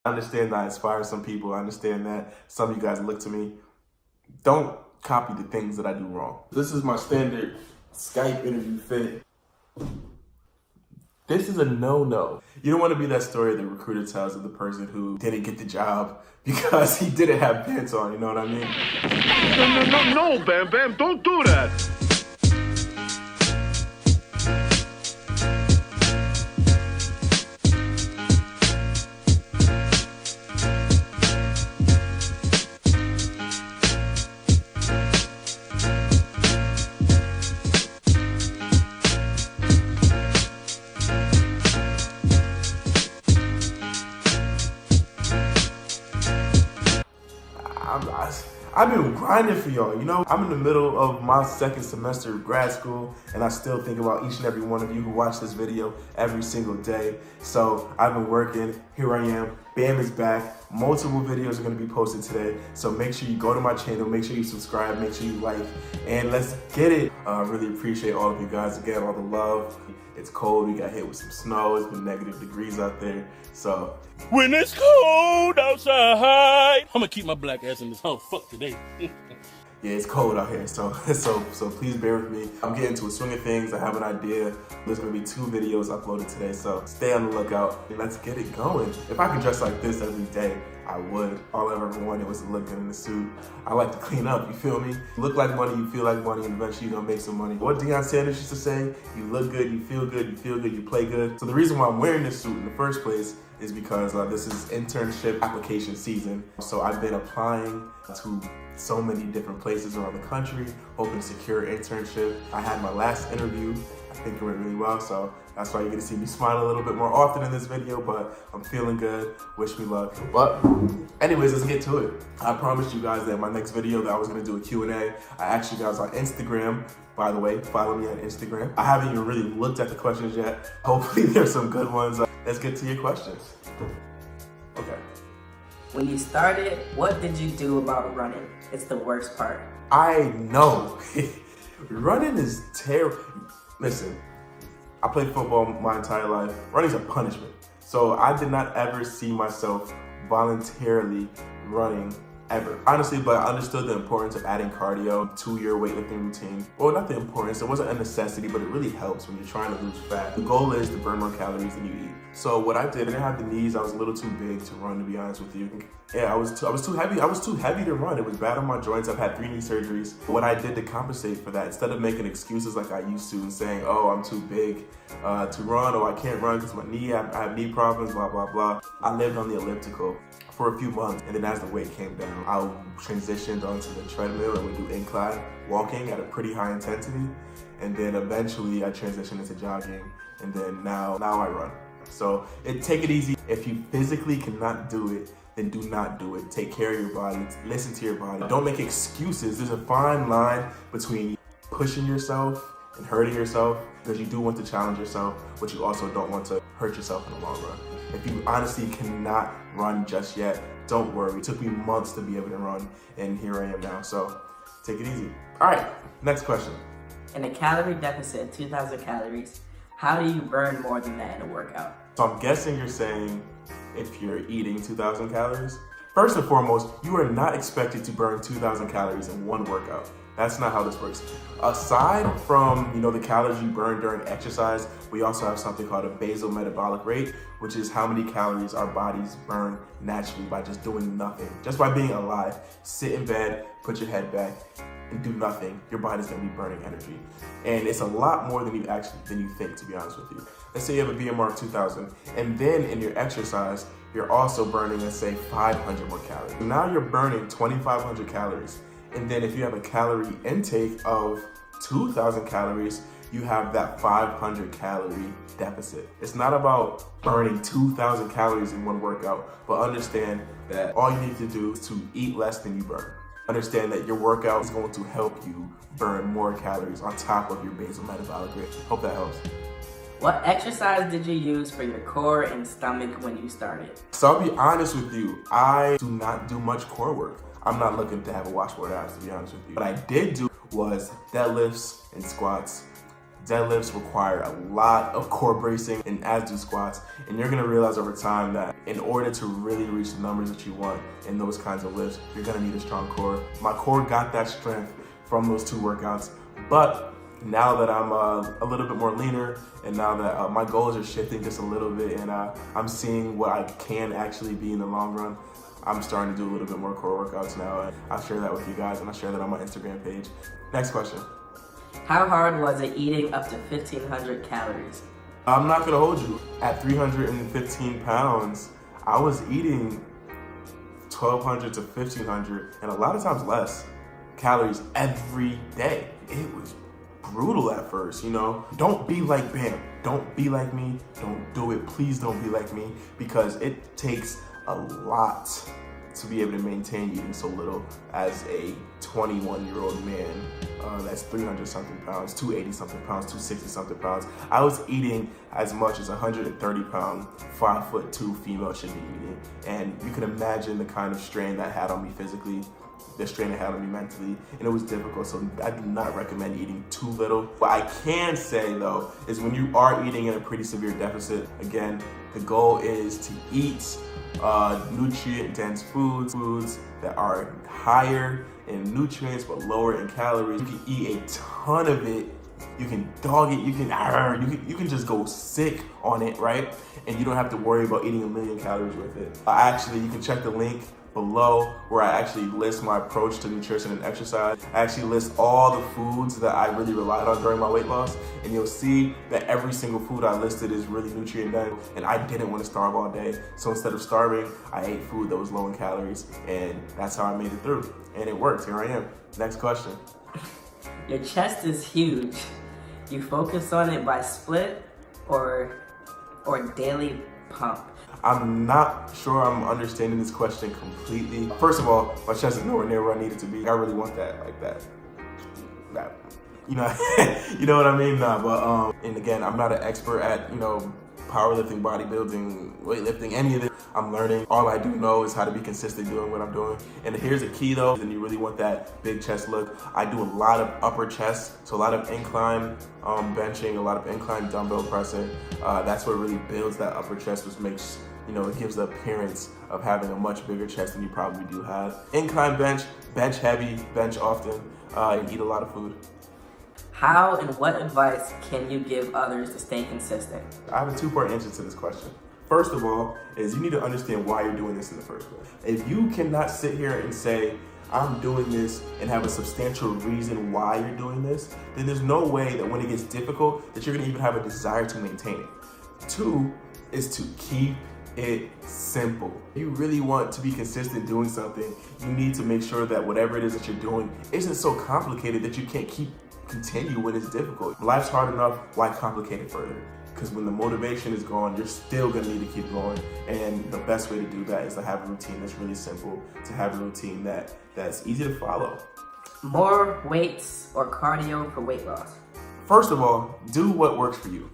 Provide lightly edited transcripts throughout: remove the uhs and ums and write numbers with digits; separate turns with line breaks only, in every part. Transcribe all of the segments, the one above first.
I understand that I inspire some people. I understand that some of you guys look to me. Don't copy the things that I do wrong. This is my standard Skype interview fit. This is a no-no. You don't want to be that story the recruiter tells of the person who didn't get the job because he didn't have pants on, you know what I mean?
No, Bam Bam, don't do that.
I've been grinding for y'all, you know? I'm in the middle of my second semester of grad school, and I still think about each and every one of you who watch this video every single day. So I've been working, here I am, Bam is back. Multiple videos are gonna be posted today. So make sure you go to my channel, make sure you subscribe, make sure you like, and let's get it. I really appreciate all of you guys, again, all the love. It's cold, we got hit with some snow, it's been negative degrees out there, so.
When it's cold outside, I'm gonna keep my black ass in this home. Fuck today.
Yeah, it's cold out here, so please bear with me. I'm getting to a swing of things. I have an idea. There's gonna be 2 videos uploaded today, so stay on the lookout. Let's get it going. If I could dress like this every day, I would. All I've ever wanted was to look good in a suit. I like to clean up, you feel me? You look like money, you feel like money, and eventually you're gonna make some money. What Deion Sanders used to say, you look good, you feel good, you play good. So the reason why I'm wearing this suit in the first place is because this is internship application season. So I've been applying to so many different places around the country, hoping to secure an internship. I had my last interview. I think it went really well, so that's why you're gonna see me smile a little bit more often in this video, but I'm feeling good, wish me luck. But anyways, let's get to it. I promised you guys that in my next video that I was gonna do a Q&A. I asked you guys on Instagram. By the way, follow me on Instagram. I haven't even really looked at the questions yet. Hopefully there's some good ones. Let's get to your questions. Okay.
When you started, what did you do about running? It's the worst part.
I know. Running is terrible. Listen, I played football my entire life. Running's a punishment. So I did not ever see myself voluntarily running ever. Honestly, but I understood the importance of adding cardio to your weightlifting routine. Well, not the importance, it wasn't a necessity, but it really helps when you're trying to lose fat. The goal is to burn more calories than you eat. So what I did, I didn't have the knees, I was a little too big to run, to be honest with you. Yeah, I was too heavy to run. It was bad on my joints. I've had 3 knee surgeries. What I did to compensate for that, instead of making excuses like I used to and saying, oh, I'm too big to run, or I can't run because my knee, I have knee problems, blah, blah, blah. I lived on the elliptical for a few months, and then as the weight came down, I transitioned onto the treadmill and would do incline walking at a pretty high intensity, and then eventually I transitioned into jogging, and then now I run. So take it easy. If you physically cannot do it, then do not do it. Take care of your body, listen to your body. Don't make excuses. There's a fine line between pushing yourself and hurting yourself, because you do want to challenge yourself, but you also don't want to hurt yourself in the long run. If you honestly cannot run just yet, don't worry. It took me months to be able to run, and here I am now, so take it easy. All right, next question.
In a calorie deficit, 2,000 calories, how do you burn more than that in a workout?
So I'm guessing you're saying if you're eating 2,000 calories. First and foremost, you are not expected to burn 2,000 calories in one workout. That's not how this works. Aside from, the calories you burn during exercise, we also have something called a basal metabolic rate, which is how many calories our bodies burn naturally by just doing nothing. Just by being alive. Sit in bed, put your head back, and do nothing. Your body's gonna be burning energy. And it's a lot more than you think, to be honest with you. Let's say you have a BMR of 2,000, and then in your exercise, you're also burning, let's say, 500 more calories. Now you're burning 2,500 calories. And then if you have a calorie intake of 2,000 calories, you have that 500 calorie deficit. It's not about burning 2,000 calories in one workout, but understand that all you need to do is to eat less than you burn. Understand that your workout is going to help you burn more calories on top of your basal metabolic rate. Hope that helps.
What exercise did you use for your core and stomach when you started?
So I'll be honest with you, I do not do much core work. I'm not looking to have a washboard abs, to be honest with you. What I did do was deadlifts and squats, Deadlifts require a lot of core bracing, and as do squats. And you're gonna realize over time that in order to really reach the numbers that you want in those kinds of lifts, you're gonna need a strong core. My core got that strength from those 2 workouts, but now that I'm a little bit more leaner, and now that my goals are shifting just a little bit, and I'm seeing what I can actually be in the long run, I'm starting to do a little bit more core workouts now, and I'll share that with you guys, and I'll share that on my Instagram page. Next question.
How hard was it eating up to 1,500 calories?
I'm not gonna hold you. At 315 pounds, I was eating 1,200 to 1,500, and a lot of times less, calories every day. It was brutal at first, you know? Don't be like Bam. Don't be like me. Don't do it. Please don't be like me, because it takes a lot to be able to maintain eating so little as a 21-year-old man that's 300-something pounds, 280-something pounds, 260-something pounds. I was eating as much as 130-pound, 5'2" female should be eating. And you can imagine the kind of strain that had on me physically, the strain it had on me mentally, and it was difficult. So I do not recommend eating too little. What I can say though is when you are eating in a pretty severe deficit, again, the goal is to eat nutrient-dense foods that are higher in nutrients but lower in calories. You can eat a ton of it. You can dog it. You can just go sick on it, right? And you don't have to worry about eating 1,000,000 calories with it. Actually, you can check the link below where I actually list my approach to nutrition and exercise. I actually list all the foods that I really relied on during my weight loss, and you'll see that every single food I listed is really nutrient dense, and I didn't want to starve all day. So instead of starving, I ate food that was low in calories, and that's how I made it through. And it worked. Here I am. Next question.
Your chest is huge. You focus on it by split or daily pump?
I'm not sure I'm understanding this question completely. First of all, my chest is nowhere near where I need it to be. I really want that, like that. You know, you know what I mean? Nah, but and again, I'm not an expert at, powerlifting, bodybuilding, weightlifting, any of it. I'm learning. All I do know is how to be consistent doing what I'm doing. And here's a key though, and you really want that big chest look. I do a lot of upper chest, so a lot of incline benching, a lot of incline dumbbell pressing. That's what really builds that upper chest, which makes, it gives the appearance of having a much bigger chest than you probably do have. Incline bench heavy, bench often, and eat a lot of food.
How and what advice can you give others to stay consistent?
I have a 2-part answer to this question. First of all, is you need to understand why you're doing this in the first place. If you cannot sit here and say, I'm doing this and have a substantial reason why you're doing this, then there's no way that when it gets difficult that you're gonna even have a desire to maintain it. 2 is to keep it simple. If you really want to be consistent doing something, you need to make sure that whatever it is that you're doing isn't so complicated that you can't continue when it's difficult. Life's hard enough, why complicate it further? Because when the motivation is gone, you're still gonna need to keep going. And the best way to do that is to have a routine that's really simple, to have a routine that's easy to follow.
More weights or cardio for weight loss?
First of all, do what works for you.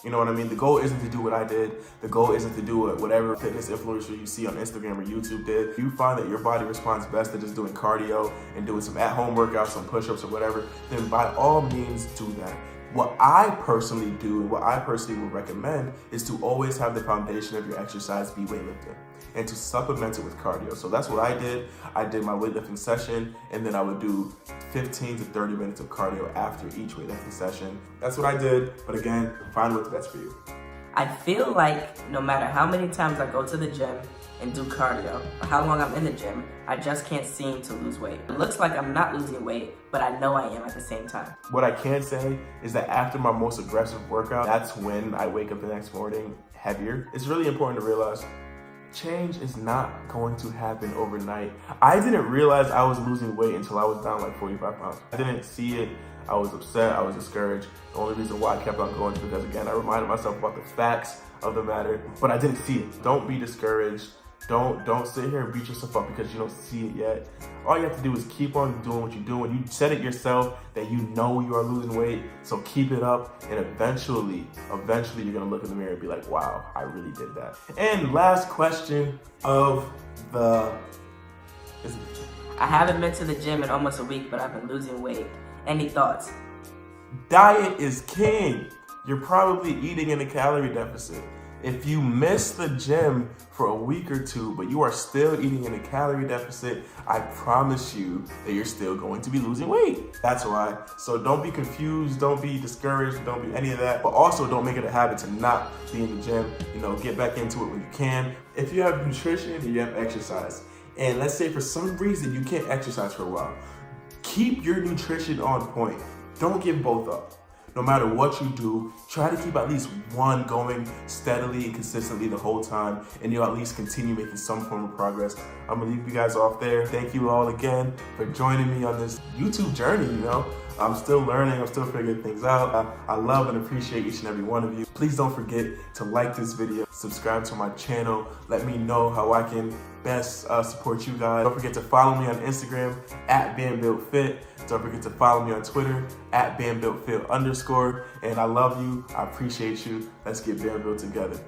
You know what I mean? The goal isn't to do what I did. The goal isn't to do what whatever fitness influencer you see on Instagram or YouTube did. If you find that your body responds best to just doing cardio and doing some at-home workouts, some push-ups or whatever, then by all means do that. What I personally do and what I personally would recommend is to always have the foundation of your exercise be weightlifting and to supplement it with cardio. So that's what I did. I did my weightlifting session and then I would do 15 to 30 minutes of cardio after each weightlifting session. That's what I did, but again, find what's best for you.
I feel like no matter how many times I go to the gym and do cardio, or how long I'm in the gym, I just can't seem to lose weight. It looks like I'm not losing weight, but I know I am at the same time.
What I can say is that after my most aggressive workout, that's when I wake up the next morning heavier. It's really important to realize change is not going to happen overnight. I didn't realize I was losing weight until I was down like 45 pounds. I didn't see it. I was upset. I was discouraged. The only reason why I kept on going is because, again, I reminded myself about the facts of the matter, but I didn't see it. Don't be discouraged. Don't sit here and beat yourself up because you don't see it yet. All you have to do is keep on doing what you're doing. You said it yourself that you know you are losing weight, so keep it up, and eventually you're gonna look in the mirror and be like, wow, I really did that. And last question of the...
I haven't been to the gym in almost a week, but I've been losing weight. Any thoughts?
Diet is king. You're probably eating in a calorie deficit. If you miss the gym for a week or two, but you are still eating in a calorie deficit, I promise you that you're still going to be losing weight. That's why. So don't be confused, don't be discouraged, don't be any of that. But also don't make it a habit to not be in the gym. You know, get back into it when you can. If you have nutrition and you have exercise, and let's say for some reason you can't exercise for a while, keep your nutrition on point. Don't give both up. No matter what you do, try to keep at least one going steadily and consistently the whole time, and you'll at least continue making some form of progress. I'm gonna leave you guys off there. Thank you all again for joining me on this YouTube journey, you know. I'm still learning, I'm still figuring things out. I love and appreciate each and every one of you. Please don't forget to like this video, subscribe to my channel, let me know how I can best support you guys. Don't forget to follow me on Instagram at BamBuiltFit. Don't forget to follow me on Twitter at BamBuiltFit_. And I love you, I appreciate you. Let's get Bam Built together.